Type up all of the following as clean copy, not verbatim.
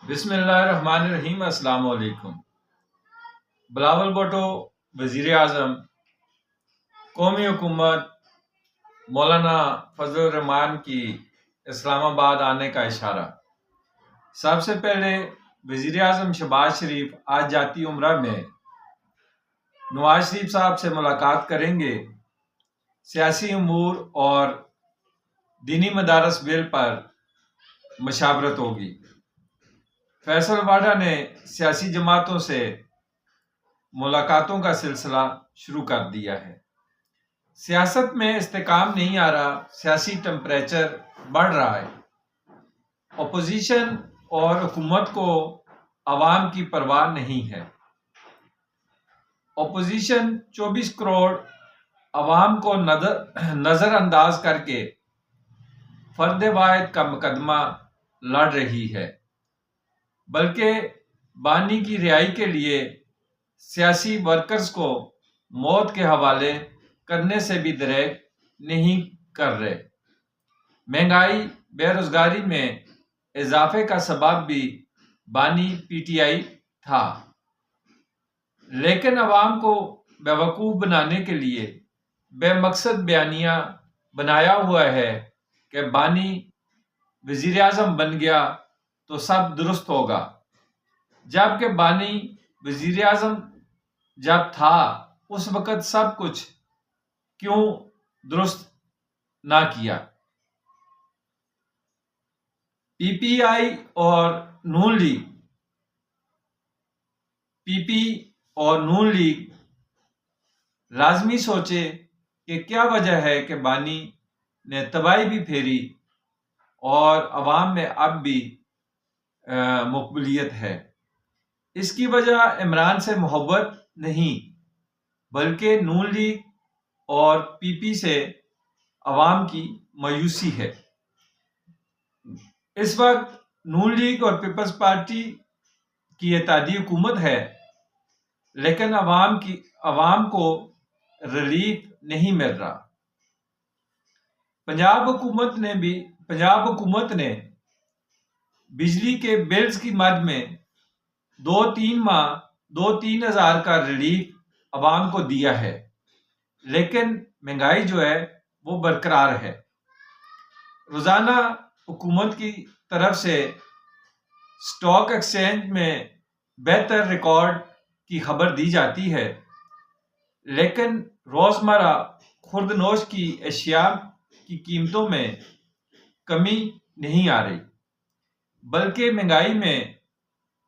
بسم اللہ الرحمن الرحیم۔ السلام علیکم۔ بلاول بھٹو وزیر اعظم، قومی حکومت مولانا فضل الرحمان کی اسلام آباد آنے کا اشارہ۔ سب سے پہلے وزیر اعظم شہباز شریف آج جاتی عمرہ میں نواز شریف صاحب سے ملاقات کریں گے۔ سیاسی امور اور دینی مدارس بل پر مشاورت ہوگی۔ فیصل واڈا نے سیاسی جماعتوں سے ملاقاتوں کا سلسلہ شروع کر دیا ہے۔ سیاست میں استحکام نہیں آ رہا، سیاسی ٹمپریچر بڑھ رہا ہے۔ اپوزیشن اور حکومت کو عوام کی پرواہ نہیں ہے۔ اپوزیشن 24 کروڑ عوام کو نظر انداز کر کے فرد واحد کا مقدمہ لڑ رہی ہے، بلکہ بانی کی رہائی کے لیے سیاسی ورکرز کو موت کے حوالے کرنے سے بھی دریغ نہیں کر رہے۔ مہنگائی، بے روزگاری میں اضافے کا سبب بھی بانی پی ٹی آئی تھا، لیکن عوام کو بیوقوف بنانے کے لیے بے مقصد بیانیہ بنایا ہوا ہے کہ بانی وزیر اعظم بن گیا تو سب درست ہوگا، جبکہ بانی وزیر اعظم جب تھا اس وقت سب کچھ کیوں درست نہ کیا۔ پی پی آئی اور نون لیگ لازمی سوچے کہ کیا وجہ ہے کہ بانی نے تباہی بھی پھیری اور عوام میں اب بھی مقبولیت ہے۔ اس کی وجہ عمران سے محبت نہیں، بلکہ نون لیگ اور پی پی سے عوام کی مایوسی ہے۔ اس وقت نون لیگ اور پیپلز پارٹی کی اتحادی حکومت ہے، لیکن عوام کو ریلیف نہیں مل رہا۔ پنجاب حکومت نے بجلی کے بلز کی مد میں 2-3 ہزار کا ریلیف عوام کو دیا ہے، لیکن مہنگائی جو ہے وہ برقرار ہے۔ روزانہ حکومت کی طرف سے سٹاک ایکسچینج میں بہتر ریکارڈ کی خبر دی جاتی ہے، لیکن روزمرہ خوردنوش کی اشیاء کی قیمتوں میں کمی نہیں آ رہی، بلکہ مہنگائی میں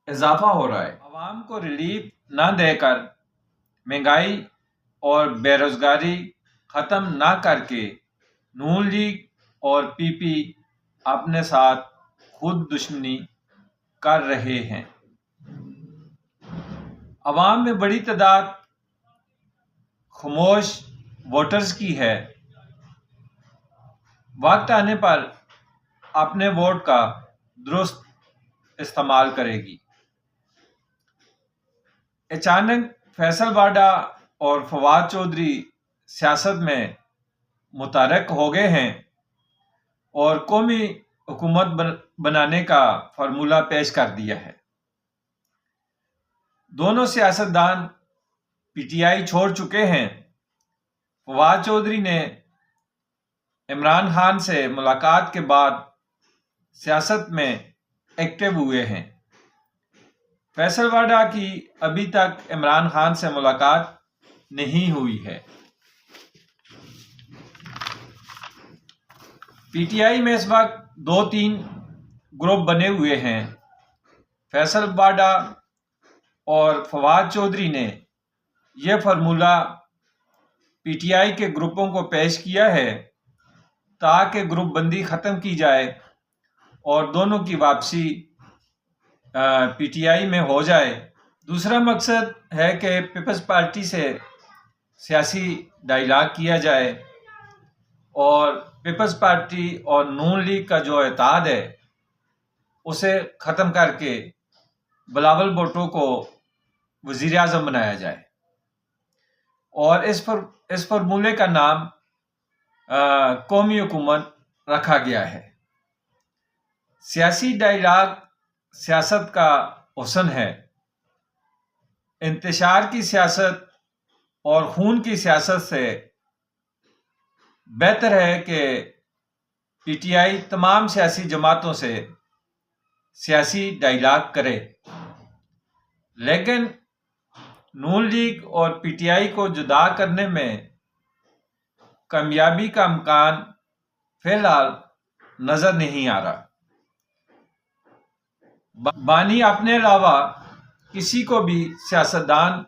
اضافہ ہو رہا ہے۔ عوام کو ریلیف نہ دے کر، مہنگائی اور بے روزگاری ختم نہ کر کے نون لیگ اور پی پی اپنے ساتھ خود دشمنی کر رہے ہیں۔ عوام میں بڑی تعداد خاموش ووٹرز کی ہے، وقت آنے پر اپنے ووٹ کا درست استعمال کرے گی۔ اچانک فیصل واڈا اور فواد چودھری سیاست میں متحرک ہو گئے ہیں اور قومی حکومت بنانے کا فارمولہ پیش کر دیا ہے۔ دونوں سیاستدان پی ٹی آئی چھوڑ چکے ہیں۔ فواد چودھری نے عمران خان سے ملاقات کے بعد سیاست میں ایکٹیو ہوئے ہیں۔ فیصل واڈا کی ابھی تک عمران خان سے ملاقات نہیں ہوئی ہے۔ پی ٹی آئی میں اس وقت 2-3 گروپ بنے ہوئے ہیں۔ فیصل واڈا اور فواد چودھری نے یہ فارمولہ پی ٹی آئی کے گروپوں کو پیش کیا ہے تاکہ گروپ بندی ختم کی جائے اور دونوں کی واپسی پی ٹی آئی میں ہو جائے۔ دوسرا مقصد ہے کہ پیپلز پارٹی سے سیاسی ڈائیلاگ کیا جائے اور پیپلز پارٹی اور نون لیگ کا جو اتحاد ہے اسے ختم کر کے بلاول بھٹو کو وزیر اعظم بنایا جائے، اور اس فارمولے کا نام قومی حکومت رکھا گیا ہے۔ سیاسی ڈائیلاگ سیاست کا حسن ہے۔ انتشار کی سیاست اور خون کی سیاست سے بہتر ہے کہ پی ٹی آئی تمام سیاسی جماعتوں سے سیاسی ڈائیلاگ کرے، لیکن نون لیگ اور پی ٹی آئی کو جدا کرنے میں کامیابی کا امکان فی الحال نظر نہیں آ رہا۔ بانی اپنے علاوہ کسی کو بھی سیاستدان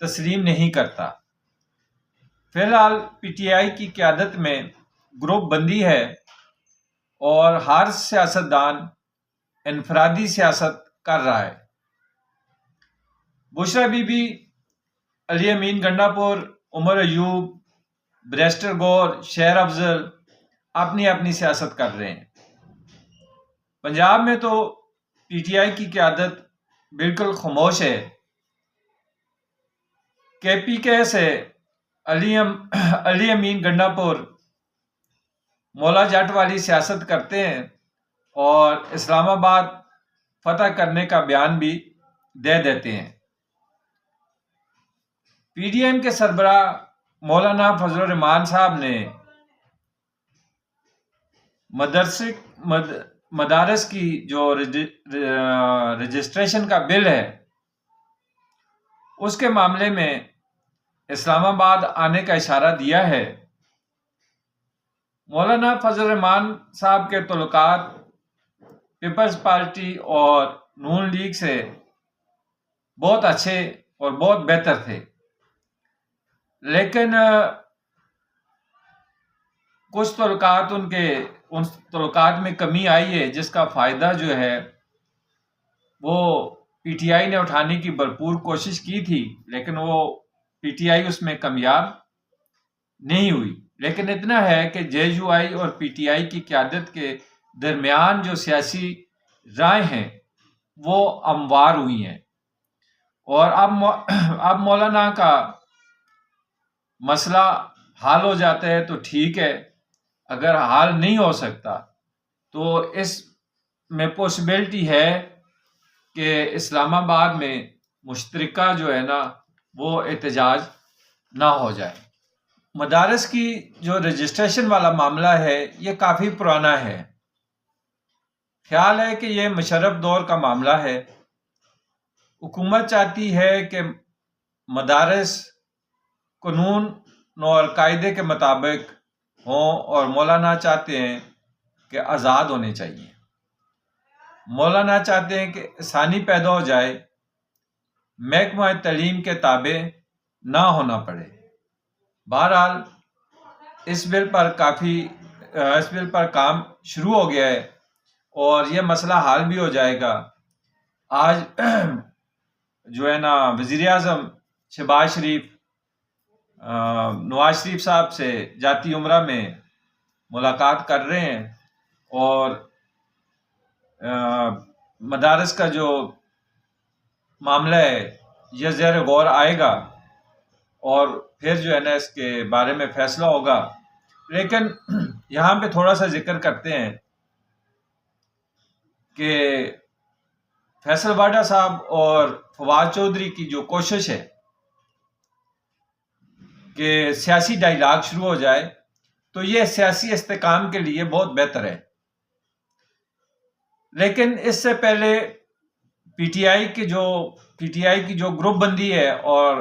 تسلیم نہیں کرتا۔ فی الحال پی ٹی آئی کی قیادت میں گروپ بندی ہے اور ہر سیاستدان انفرادی سیاست کر رہا ہے۔ بشرا بی بی، علی امین گنڈا پور، عمر ایوب، بیرسٹر گور، شہر افضل اپنی اپنی سیاست کر رہے ہیں۔ پنجاب میں تو پی ٹی آئی کی قیادت بالکل خاموش ہے۔ کے پی کے سے علی امین گنڈا پور مولا جٹ والی سیاست کرتے ہیں اور اسلام آباد فتح کرنے کا بیان بھی دے دیتے ہیں۔ پی ڈی ایم کے سربراہ مولانا فضل الرحمان صاحب نے مدارس کی جو رجسٹریشن کا بل ہے اس کے معاملے میں اسلام آباد آنے کا اشارہ دیا ہے۔ مولانا فضل الرحمان صاحب کے تعلقات پیپلز پارٹی اور نون لیگ سے بہت اچھے اور بہت بہتر تھے، لیکن کچھ تعلقات ان تعلقات میں کمی آئی ہے، جس کا فائدہ جو ہے وہ پی ٹی آئی نے اٹھانے کی بھرپور کوشش کی تھی، لیکن وہ پی ٹی آئی اس میں کامیاب نہیں ہوئی۔ لیکن اتنا ہے کہ جے یو آئی اور پی ٹی آئی کی قیادت کے درمیان جو سیاسی رائے ہیں وہ ہموار ہوئی ہیں، اور اب مولانا کا مسئلہ حل ہو جاتا ہے تو ٹھیک ہے، اگر حل نہیں ہو سکتا تو اس میں پاسبلٹی ہے کہ اسلام آباد میں مشترکہ جو ہے نا وہ احتجاج نہ ہو جائے۔ مدارس کی جو رجسٹریشن والا معاملہ ہے یہ کافی پرانا ہے۔ خیال ہے کہ یہ مشرف دور کا معاملہ ہے۔ حکومت چاہتی ہے کہ مدارس قانون اور قاعدے کے مطابق ہوں، اور مولانا چاہتے ہیں کہ آزاد ہونے چاہیے۔ مولانا چاہتے ہیں کہ آسانی پیدا ہو جائے، محکمہ تعلیم کے تابع نہ ہونا پڑے۔ بہرحال اس بل پر کام شروع ہو گیا ہے اور یہ مسئلہ حل بھی ہو جائے گا۔ آج جو ہے نا وزیر اعظم شہباز شریف نواز شریف صاحب سے جاتی عمرہ میں ملاقات کر رہے ہیں، اور مدارس کا جو معاملہ ہے یہ زیر غور آئے گا اور پھر جو ہے نا اس کے بارے میں فیصلہ ہوگا۔ لیکن یہاں پہ تھوڑا سا ذکر کرتے ہیں کہ فیصل واڈا صاحب اور فواد چودھری کی جو کوشش ہے کہ سیاسی ڈائیلاگ شروع ہو جائے تو یہ سیاسی استحکام کے لیے بہت بہتر ہے، لیکن اس سے پہلے پی ٹی آئی کی جو گروپ بندی ہے اور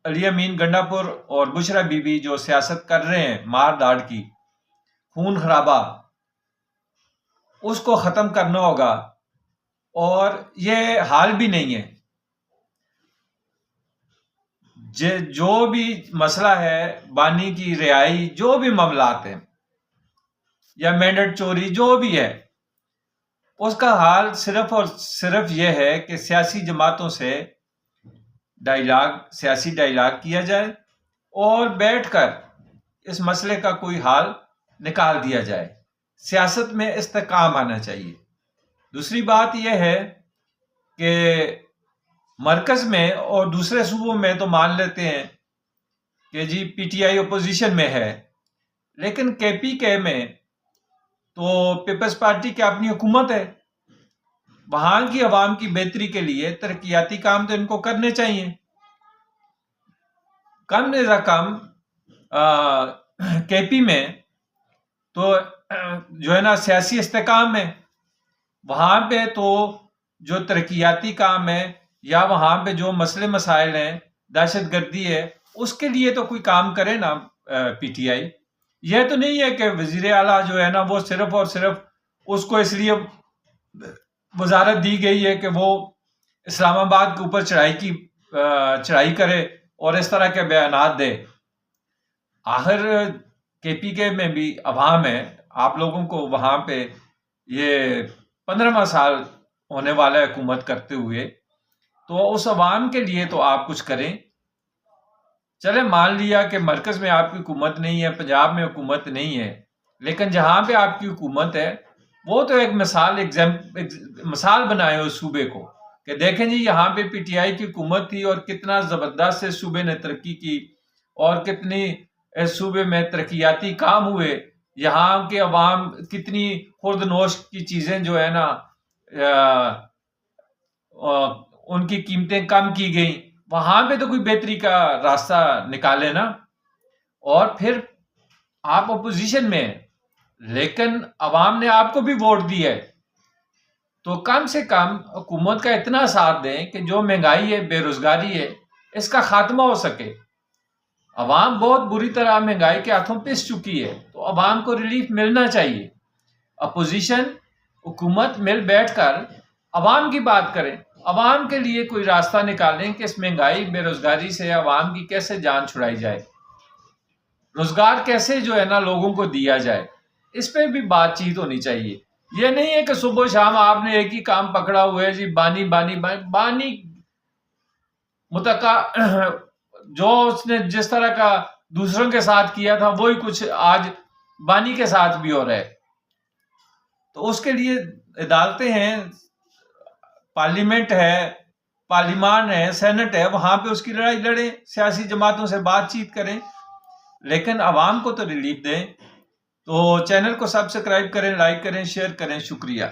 علی امین گنڈا پور اور بشرا بی بی جو سیاست کر رہے ہیں مار داڑ کی، خون خرابہ، اس کو ختم کرنا ہوگا، اور یہ حال بھی نہیں ہے۔ جو بھی مسئلہ ہے بانی کی رہائی، جو بھی معاملات ہیں یا مینڈیٹ چوری جو بھی ہے، اس کا حال صرف اور صرف یہ ہے کہ سیاسی جماعتوں سے سیاسی ڈائیلاگ کیا جائے اور بیٹھ کر اس مسئلے کا کوئی حل نکال دیا جائے۔ سیاست میں استحکام آنا چاہیے۔ دوسری بات یہ ہے کہ مرکز میں اور دوسرے صوبوں میں تو مان لیتے ہیں کہ جی پی ٹی آئی اپوزیشن میں ہے، لیکن کے پی کے میں تو پیپلز پارٹی کی اپنی حکومت ہے۔ وہاں کی عوام کی بہتری کے لیے ترقیاتی کام تو ان کو کرنے چاہیے. کم از کم کے پی میں تو جو ہے نا سیاسی استحکام ہے. وہاں پہ تو جو ترقیاتی کام ہے یا وہاں پہ جو مسئلے مسائل ہیں، دہشت گردی ہے، اس کے لیے تو کوئی کام کرے نا پی ٹی آئی. یہ تو نہیں ہے کہ وزیر اعلیٰ جو ہے نا وہ صرف اور صرف اس کو اس لیے وزارت دی گئی ہے کہ وہ اسلام آباد کے اوپر چڑھائی کرے اور اس طرح کے بیانات دے. آخر کے پی کے میں بھی عوام ہے. آپ لوگوں کو وہاں پہ یہ 15واں سال ہونے والا ہے حکومت کرتے ہوئے، تو اس عوام کے لیے تو آپ کچھ کریں. چلے مان لیا کہ مرکز میں آپ کی حکومت نہیں ہے، پنجاب میں حکومت نہیں ہے، لیکن جہاں پہ آپ کی حکومت ہے وہ تو ایک مثال بنائے اس صوبے کو کہ دیکھیں جی یہاں پہ پی ٹی آئی کی حکومت تھی اور کتنا زبردست اس صوبے نے ترقی کی اور کتنی اس صوبے میں ترقیاتی کام ہوئے. یہاں کے عوام کتنی خورد نوش کی چیزیں جو ہے نا ان کی قیمتیں کم کی گئیں. وہاں پہ تو کوئی بہتری کا راستہ نکالے نا. اور پھر آپ اپوزیشن میں ہیں لیکن عوام نے آپ کو بھی ووٹ دی ہے، تو کم سے کم حکومت کا اتنا ساتھ دیں کہ جو مہنگائی ہے، بے روزگاری ہے، اس کا خاتمہ ہو سکے. عوام بہت بری طرح مہنگائی کے ہاتھوں پس چکی ہے، تو عوام کو ریلیف ملنا چاہیے. اپوزیشن حکومت مل بیٹھ کر عوام کی بات کریں، عوام کے لیے کوئی راستہ نکالیں کہ اس مہنگائی بے روزگاری سے عوام کی کیسے جان چھڑائی جائے، روزگار کیسے جو ہے نا لوگوں کو دیا جائے. اس پہ بھی بات چیت ہونی چاہیے. یہ نہیں ہے کہ صبح شام آپ نے ایک ہی کام پکڑا ہوا ہے جی بانی بانی بانی متقع جو اس نے جس طرح کا دوسروں کے ساتھ کیا تھا وہی کچھ آج بانی کے ساتھ بھی ہو رہا ہے. تو اس کے لیے عدالتیں ہیں، پارلیمنٹ ہے، پارلیمان ہے، سینٹ ہے، وہاں پہ اس کی لڑائی لڑیں، سیاسی جماعتوں سے بات چیت کریں، لیکن عوام کو تو ریلیف دیں. تو چینل کو سبسکرائب کریں، لائک کریں، شیئر کریں. شکریہ.